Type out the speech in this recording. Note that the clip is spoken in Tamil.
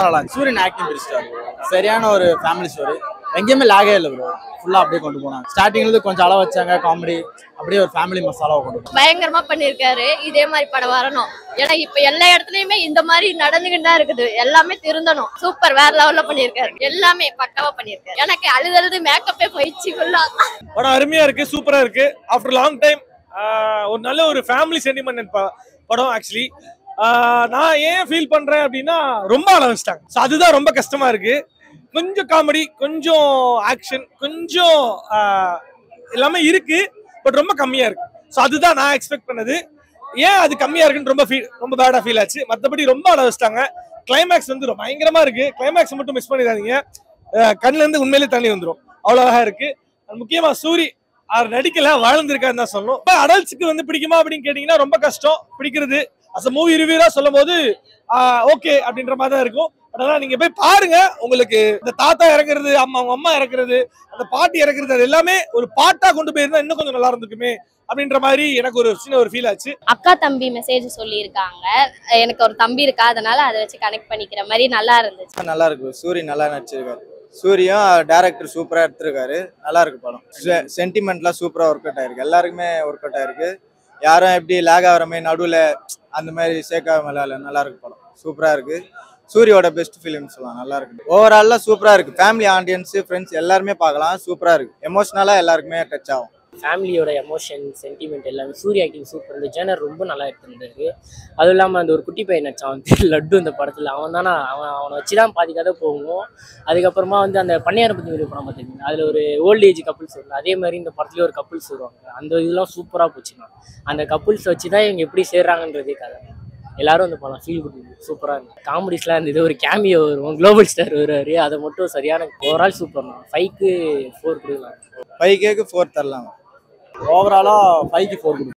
நல்லா இருக்கு. சூரியன் ஆக்டிங் பிடிச்சிட்டாரு. சரியான ஒரு ஃபேமிலி ஸ்டோரி. எங்கேயுமே லாகே இல்லை ப்ரோ. ஃபுல்லா அப்படியே கொண்டு போனாங்க. ஸ்டார்டிங்ல கொஞ்சம் அளவு வச்சாங்க காமெடி. அப்படியே ஒரு ஃபேமிலி மசாலாவை கொண்டு போனாங்க. பயங்கரமா பண்ணிருக்காரு. இதே மாதிரி படம் வரணும். ஏன்னா இப்ப எல்லா இடத்துலயுமே இந்த மாதிரி நடந்துகிட்டு தான் இருக்குது. எல்லாமே திருந்தணும். சூப்பர், வேற லெவல்ல பண்ணிருக்காரு. எல்லாமே பக்காவா பண்ணிருக்காரு. எனக்கு அழுது மேக்கப்பே போயிடுச்சு ஃபுல்லா. படம் அருமையா இருக்கு, சூப்பரா இருக்கு. ஆஃப்டர் லாங் டைம் ஒரு நல்ல ஒரு ஃபேமிலி சென்டிமெண்ட் படம். ஆக்சுவலி நான் ஏன் ஃபீல் பண்றேன் அப்படின்னா ரொம்ப அளவச்சிட்டாங்க. ஸோ அதுதான் ரொம்ப கஷ்டமா இருக்கு. கொஞ்சம் காமெடி, கொஞ்சம் ஆக்ஷன், கொஞ்சம் எல்லாமே இருக்கு, பட் ரொம்ப கம்மியா இருக்கு. ஸோ அதுதான் நான் எக்ஸ்பெக்ட் பண்ணது. ஏன் அது கம்மியா இருக்குன்னு ரொம்ப பேடா ஃபீல் ஆச்சு. மற்றபடி ரொம்ப அளவச்சிட்டாங்க. கிளைமேக்ஸ் வந்து ரொம்ப பயங்கரமா இருக்கு. கிளைமேக்ஸ் மட்டும் மிஸ் பண்ணிடாதீங்க. கண்ணுல இருந்து உண்மையிலே தண்ணி வந்துடும். அவ்வளோ அழகா இருக்கு. முக்கியமா சூரி அவர் நடிக்கல, வாழ்ந்திருக்காருன்னு தான் சொல்லணும். இப்போ அடல்ட்ஸுக்கு வந்து பிடிக்குமா அப்படின்னு கேட்டீங்கன்னா ரொம்ப கஷ்டம் பிடிக்கிறது. அஸ் அ மூவி ரிவ்யூரா சொல்லும் போது ஓகே அப்படின்ற மாதிரி தான் இருக்கும். அதனால நீங்க போய் பாருங்க. உங்களுக்கு இந்த தாத்தா இறக்குறது, அவங்க அம்மா இறக்குறது, அந்த பாட்டி இறக்குறது, அது எல்லாமே ஒரு பாட்டா கொண்டு போயிருந்தா இன்னும் கொஞ்சம் நல்லா இருந்துக்குமே அப்படின்ற மாதிரி எனக்கு ஒரு சின்ன ஒரு ஃபீல் ஆச்சு. அக்கா தம்பி மெசேஜ் சொல்லியிருக்காங்க. எனக்கு ஒரு தம்பி இருக்கா, அதனால அதை வச்சு கனெக்ட் பண்ணிக்கிற மாதிரி நல்லா இருந்துச்சு. நல்லா இருக்கு. சூரி நல்லா நடிச்சிருக்காரு. சூரியும் டைரக்டர் சூப்பரா எடுத்திருக்காரு. நல்லா இருக்கு படம். சென்டிமெண்ட்லாம் சூப்பரா ஒர்க் அவுட் ஆயிருக்கு. எல்லாருக்குமே ஒர்க் அவுட் ஆயிருக்கு. யாரும் எப்படி லேக் ஆகிற மாதிரி நடுவில் அந்த மாதிரி சேர்க்காம நல்லா இருக்கு படம். சூப்பரா இருக்கு. சூரியோட பெஸ்ட் ஃபிலிம் சொல்லலாம். நல்லா இருக்கு. ஓவரால்லாம் சூப்பரா இருக்கு. ஃபேமிலி ஆடியன்ஸ், ஃப்ரெண்ட்ஸ் எல்லாருமே பார்க்கலாம். சூப்பரா இருக்கு. எமோஷனலா எல்லாருக்குமே டச் ஆகும். ஃபேமிலியோட எமோஷன், சென்டிமெண்ட் எல்லாமே சூரிய ஆக்டிங் சூப்பர். இந்த ஜேனர் ரொம்ப நல்லா எடுத்துருந்தாரு. அதுவும் இல்லாமல் அந்த ஒரு குட்டி பையன் நடிச்சான் லட்டு இந்த படத்தில். அவனை வச்சு தான் பாதி கதை போகும். அதுக்கப்புறமா வந்து அந்த பண்ணையாரை பற்றி ஒரு படம் பார்த்துருக்கீங்க. அதில் ஒரு ஓல்டு ஏஜ் கப்புள்ஸ் வரும். அதே மாதிரி இந்த படத்துலேயே ஒரு கப்புள்ஸ் வருவாங்க. அந்த இதெல்லாம் சூப்பராக போச்சுன்னா அந்த கப்புள்ஸ் வச்சு தான் இவங்க எப்படி சேர்றாங்கன்றதே கதை. எல்லாரும் அந்த படம் ஃபீல் கொடுக்குது. சூப்பராக இருந்தது. காமெடிஸ்லாம் இருந்தது. ஒரு கேமியோ வரும், குளோபல் ஸ்டார் வருவார். அதை மட்டும் சரியான ஓவரால் சூப்பர். 5க்கு 4 கொடுக்கலாம். 5Kக்கு 4 தரலாம். ஓவராலா 5க்கு 4 கொடுக்கலாம்.